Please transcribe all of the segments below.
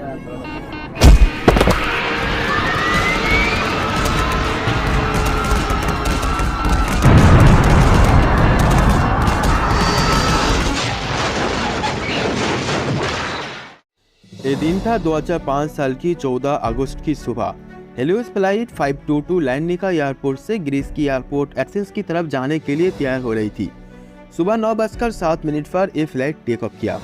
ये दिन था 2005 साल की 14 अगस्त की सुबह। हेलियोस फ्लाइट 522 लैंडनिका एयरपोर्ट से ग्रीस की एयरपोर्ट एथेंस की तरफ जाने के लिए तैयार हो रही थी। सुबह 9:07 पर ये फ्लाइट टेक ऑफ किया।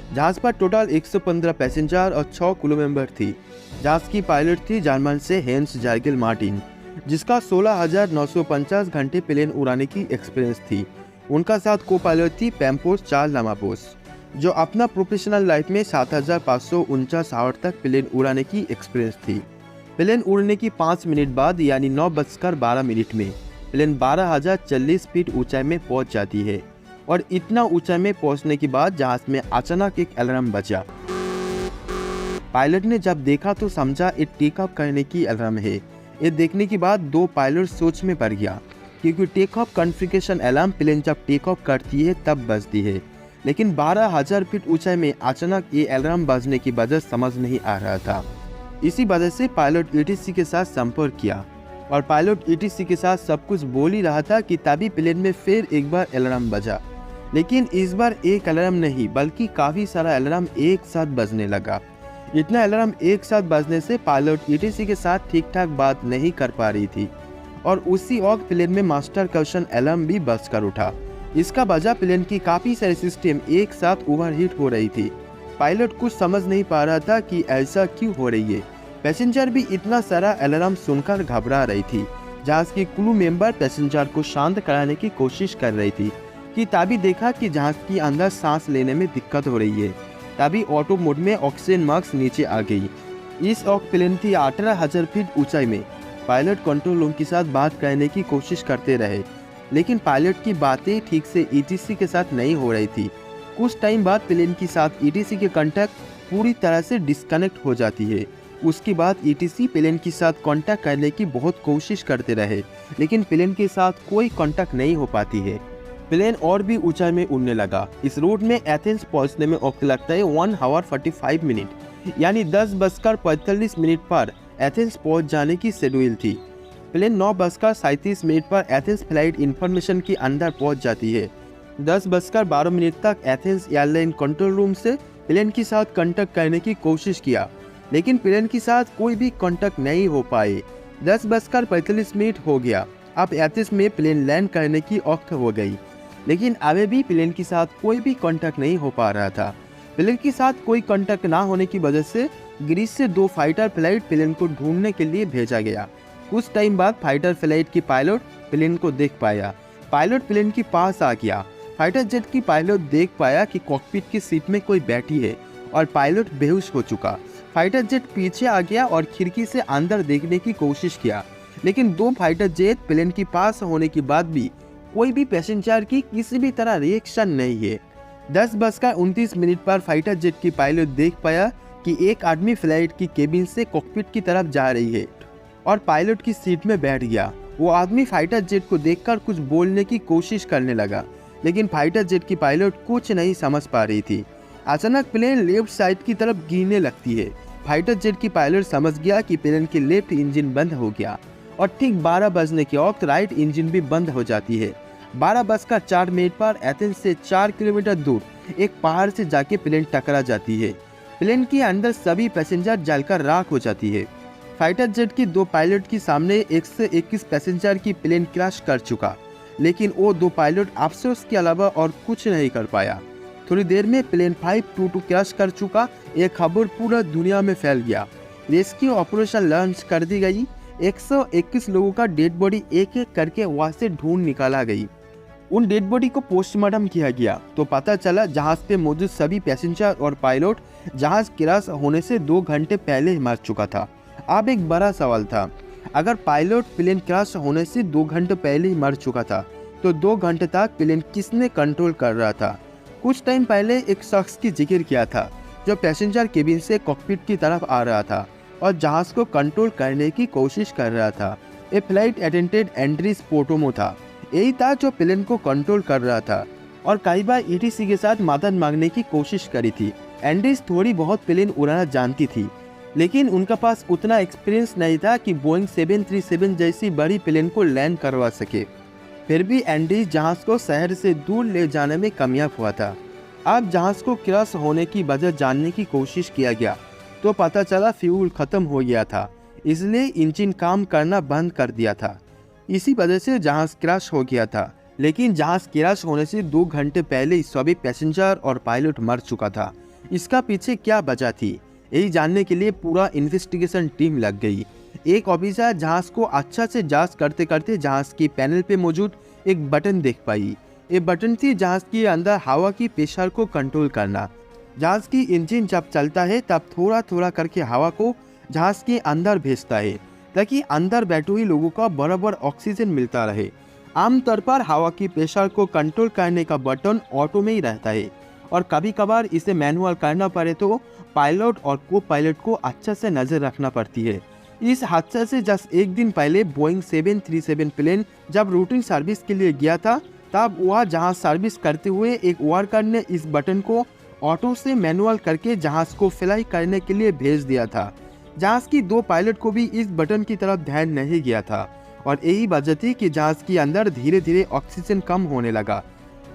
जहाज पर टोटल 115 पैसेंजर और 6 क्रू मेंबर थी। जहाज की पायलट थी जर्मन से हेंस जर्गेल मार्टिन, जिसका 16,950 घंटे प्लेन उड़ाने की एक्सपीरियंस थी। उनका साथ को पायलट थी पैम्पोस चार्ल लामापोस, जो अपना प्रोफेशनल लाइफ में 7,549 आवर तक प्लेन उड़ाने की एक्सपीरियंस थी। प्लेन उड़ने की 5 मिनट बाद यानी 9:12 में प्लेन 12,040 फीट ऊंचाई में पहुंच जाती है और इतना ऊंचाई में पहुंचने के बाद जहाज में अचानक एक अलार्म बजा। पायलट ने जब देखा तो समझा ये टेक ऑफ करने की अलार्म है। ये देखने के बाद दो पायलट सोच में पड़ गया, क्योंकि take off configuration alarm plane जब टेक ऑफ करती है तब बजती है, लेकिन 12,000 फीट ऊंचाई में अचानक ये अलार्म बजने की वजह समझ नहीं आ रहा था। इसी वजह से पायलट एटीसी के साथ संपर्क किया और पायलट एटीसी के साथ सब कुछ बोल ही रहा था कि तभी प्लेन में फिर एक बार अलार्म बजा। लेकिन इस बार एक अलार्म नहीं बल्कि काफ़ी सारा अलार्म एक साथ बजने लगा। इतना अलार्म एक साथ बजने से पायलट एटीसी के साथ ठीक ठाक बात नहीं कर पा रही थी और उसी वक्त प्लेन में मास्टर क्वेश्चन अलार्म भी बज कर उठा। इसका वजह प्लेन की काफ़ी सारे सिस्टम एक साथ ओवरहीट हो रही थी। पायलट कुछ समझ नहीं पा रहा था कि ऐसा क्यों हो रही है। पैसेंजर भी इतना सारा अलार्म सुनकर घबरा रही थी। जहाज के क्रू मेंबर पैसेंजर को शांत कराने की कोशिश कर रही थी कि तभी देखा कि जहाज के अंदर सांस लेने में दिक्कत हो रही है। तभी ऑटो मोड में ऑक्सीजन मास्क नीचे आ गई। इस वक्त प्लेन थी 18,000 फीट ऊंचाई में। पायलट कंट्रोल रूम के साथ बात करने की कोशिश करते रहे, लेकिन पायलट की बातें ठीक से ईटीसी के साथ नहीं हो रही थी। कुछ टाइम बाद प्लेन के साथ ईटीसी के कांटेक्ट पूरी तरह से डिस्कनेक्ट हो जाती है। उसके बाद ईटीसी प्लेन के साथ कांटेक्ट करने की बहुत कोशिश करते रहे, लेकिन प्लेन के साथ कोई कांटेक्ट नहीं हो पाती है। प्लेन और भी ऊंचाई में उड़ने लगा। इस रूट में एथेंस पहुंचने में वक्त लगता है 1 आवर 45 मिनट, यानी 10:45 पर एथेंस पहुंच जाने की शेड्यूल थी। प्लेन 9:37 पर एथेंस फ्लाइट इंफॉर्मेशन के अंदर पहुंच जाती है। 10:12 तक एथेंस एयरलाइन कंट्रोल रूम से प्लेन के साथ कांटेक्ट करने की कोशिश किया, लेकिन प्लेन के साथ कोई भी कांटेक्ट नहीं हो पाए। 10:45 हो गया। अब एथेंस में प्लेन लैंड करने की वक्त हो गई, लेकिन अभी भी प्लेन के साथ कोई भी कांटेक्ट नहीं हो पा रहा था। प्लेन के साथ कोई कांटेक्ट ना होने की वजह से ग्रीस से 2 फाइटर फ्लाइट प्लेन को ढूंढने के लिए भेजा गया। कुछ टाइम बाद फाइटर फ्लाइट की पायलट प्लेन को देख पाया। पायलट प्लेन के पास आ गया। फाइटर जेट की पायलट देख पाया कि कॉकपिट की सीट में कोई बैठी है और पायलट बेहोश हो चुका। फाइटर जेट पीछे आ गया और खिड़की से अंदर देखने की कोशिश किया, लेकिन 2 फाइटर जेट प्लेन के पास होने के बाद भी कोई भी पैसेंजर की किसी भी तरह रिएक्शन नहीं है। 10:29 पर फाइटर जेट की पायलट देख पाया कि एक आदमी फ्लाइट की केबिन से कॉकपिट की तरफ जा रही है और पायलट की सीट में बैठ गया। वो आदमी फाइटर जेट को देखकर कुछ बोलने की कोशिश करने लगा, लेकिन फाइटर जेट की पायलट कुछ नहीं समझ पा रही थी। अचानक प्लेन लेफ्ट साइड की तरफ गिरने लगती है। फाइटर जेट की पायलट समझ गया कि प्लेन की लेफ्ट इंजन बंद हो गया और ठीक 12 बजने के वक्त राइट इंजन भी बंद हो जाती है। 12:04 पर एथेंस से 4 किलोमीटर दूर एक पहाड़ से जाके प्लेन टकरा जाती है। प्लेन के अंदर सभी पैसेंजर जलकर राख हो जाती है। फाइटर जेट की 2 पायलट के सामने 121 पैसेंजर की प्लेन क्रैश कर चुका, लेकिन वो 2 पायलट अफसोस के अलावा और कुछ नहीं कर पाया। थोड़ी देर में प्लेन 522 क्रैश कर चुका। एक खबर पूरा दुनिया में फैल गया। रेस्क्यू ऑपरेशन लॉन्च कर दी गई। 121 लोगों का डेड बॉडी एक एक करके वहां से ढूंढ निकाला गई। उन डेड बॉडी को पोस्टमार्टम किया गया तो पता चला जहाज पे मौजूद सभी पैसेंजर और पायलट जहाज क्रैश होने से 2 घंटे पहले ही मर चुका था। अब एक बड़ा सवाल था, अगर पायलट प्लेन क्रैश होने से 2 घंटे पहले ही मर चुका था तो 2 घंटे तक प्लेन किसने कंट्रोल कर रहा था? कुछ टाइम पहले एक शख्स की जिक्र किया था जो पैसेंजर केबिन से कॉकपिट की तरफ आ रहा था और जहाज को कंट्रोल करने की कोशिश कर रहा था। ये फ्लाइट अटेंडेंट एंड्रीज पोटोमो था। यही था जो प्लेन को कंट्रोल कर रहा था और कई बार ईटीसी के साथ मदद मांगने की कोशिश करी थी, एंड्रीज थोड़ी बहुत प्लेन उड़ाना जानती थी, लेकिन उनका पास उतना एक्सपीरियंस नहीं था कि बोइंग 737 जैसी बड़ी प्लेन को लैंड करवा सके। फिर भी एंड्रीज जहाज को शहर से दूर ले जाने में कामयाब हुआ था। अब जहाज को क्रैश होने की वजह जानने की कोशिश किया गया तो पता चला फ्यूल खत्म हो गया था, इसलिए इंजन काम करना बंद कर दिया था। इसी वजह से जहाज क्रैश हो गया था। लेकिन जहाज क्रैश होने से 2 घंटे पहले सभी पैसेंजर और पायलट मर चुका था। इसका पीछे क्या वजह थी, यही जानने के लिए पूरा इन्वेस्टिगेशन टीम लग गई। एक ऑफिसर जहाज को अच्छा से जांच करते करते जहाज की पैनल पे मौजूद एक बटन देख पाई। ये बटन थी जहाज के अंदर हवा की प्रेशर को कंट्रोल करना। जहाज की इंजन जब चलता है तब थोड़ा थोड़ा करके हवा को जहाज के अंदर भेजता है ताकि अंदर बैठे हुए लोगों को बराबर ऑक्सीजन मिलता रहे। आमतौर पर हवा की प्रेशर को कंट्रोल करने का बटन ऑटो में ही रहता है और कभी कभार इसे मैनुअल करना पड़े तो पायलट और को पायलट को अच्छा से नजर रखना पड़ती है। इस हादसे से जस्ट एक दिन पहले बोइंग 737 प्लेन जब रूटीन सर्विस के लिए गया था, तब वह जहाज सर्विस करते हुए एक वर्कर ने इस बटन को ऑटो से मैनुअल करके जहाज को फ्लाई करने के लिए भेज दिया था। जहाज की 2 पायलट को भी इस बटन की तरफ ध्यान नहीं गया था और यही वजह थी कि जहाज के अंदर धीरे धीरे ऑक्सीजन कम होने लगा।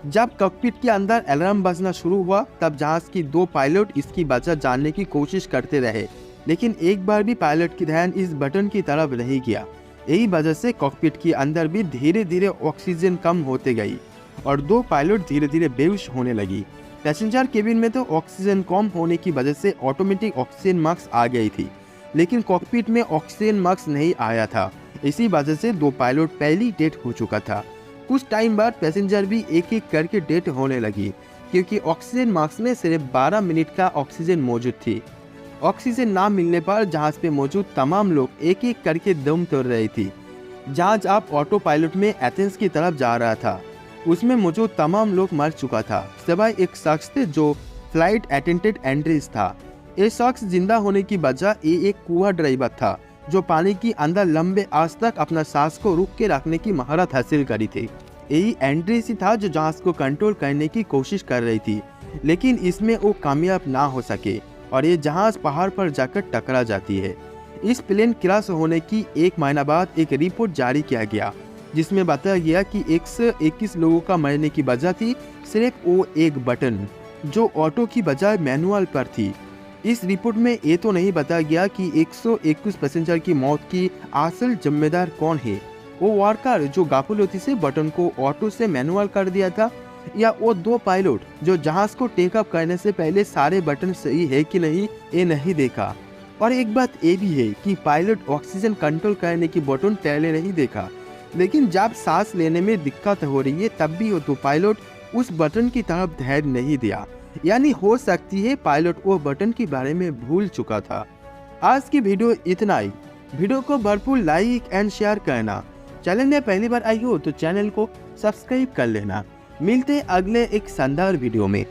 जब कॉकपिट के अंदर अलार्म बजना शुरू हुआ तब जहाज की 2 पायलट इसकी वजह जानने की कोशिश करते रहे, लेकिन एक बार भी पायलट की ध्यान इस बटन की तरफ नहीं गया। यही वजह से कॉकपिट के अंदर भी धीरे धीरे ऑक्सीजन कम होते गई और 2 पायलट धीरे धीरे बेहोश होने लगी। पैसेंजर केबिन में तो ऑक्सीजन कम होने की वजह से ऑटोमेटिक ऑक्सीजन मास्क आ गई थी, लेकिन कॉकपिट में ऑक्सीजन मास्क नहीं आया था। इसी वजह से 2 पायलट पहले डेथ हो चुका था। कुछ टाइम बाद पैसेंजर भी एक एक करके डेथ होने लगी क्योंकि ऑक्सीजन मास्क में सिर्फ 12 मिनट का ऑक्सीजन मौजूद थी। ऑक्सीजन ना मिलने पर जहाज पे मौजूद तमाम लोग एक एक करके दम तोड़ रही थी। जहाज अब ऑटो पायलट में एथेंस की तरफ जा रहा था। उसमें मौजूद तमाम लोग मर चुका था, सिवाय एक शख्स थे जो फ्लाइट अटेंडेंट एंड्रीज था। ये शख्स जिंदा होने की वजह ये एक कुआं ड्राइवर था जो पानी के अंदर लंबे आज तक अपना सांस को रोक के रखने की महारत हासिल करी थी। यही एंड्रीज ही था जो जहाज को कंट्रोल करने की कोशिश कर रही थी, लेकिन इसमें वो कामयाब ना हो सके और ये जहाज पहाड़ पर जाकर टकरा जाती है। इस प्लेन क्रैश होने की 1 महीना बाद एक रिपोर्ट जारी किया गया जिसमें बताया गया कि 121 लोगों का मरने की वजह थी सिर्फ वो एक बटन जो ऑटो की बजाय मैनुअल पर थी। इस रिपोर्ट में ये तो नहीं बताया गया कि 121 पैसेंजर की मौत की असल जिम्मेदार कौन है, वो वर्कर जो गाफिलती से बटन को ऑटो से मैनुअल कर दिया था या वो 2 पायलट जो जहाज को टेक अप करने से पहले सारे बटन सही है कि नहीं ये नहीं देखा। और एक बात ये भी है कि पायलट ऑक्सीजन कंट्रोल करने की बटन पहले नहीं देखा, लेकिन जब सांस लेने में दिक्कत हो रही है तब भी वो 2 पायलट उस बटन की तरफ ध्यान नहीं दिया। यानी हो सकती है पायलट वो बटन के बारे में भूल चुका था। आज की वीडियो इतना ही। वीडियो को भरपूर लाइक एंड शेयर करना। चैनल में पहली बार आई हो तो चैनल को सब्सक्राइब कर लेना। मिलते अगले एक शानदार वीडियो में।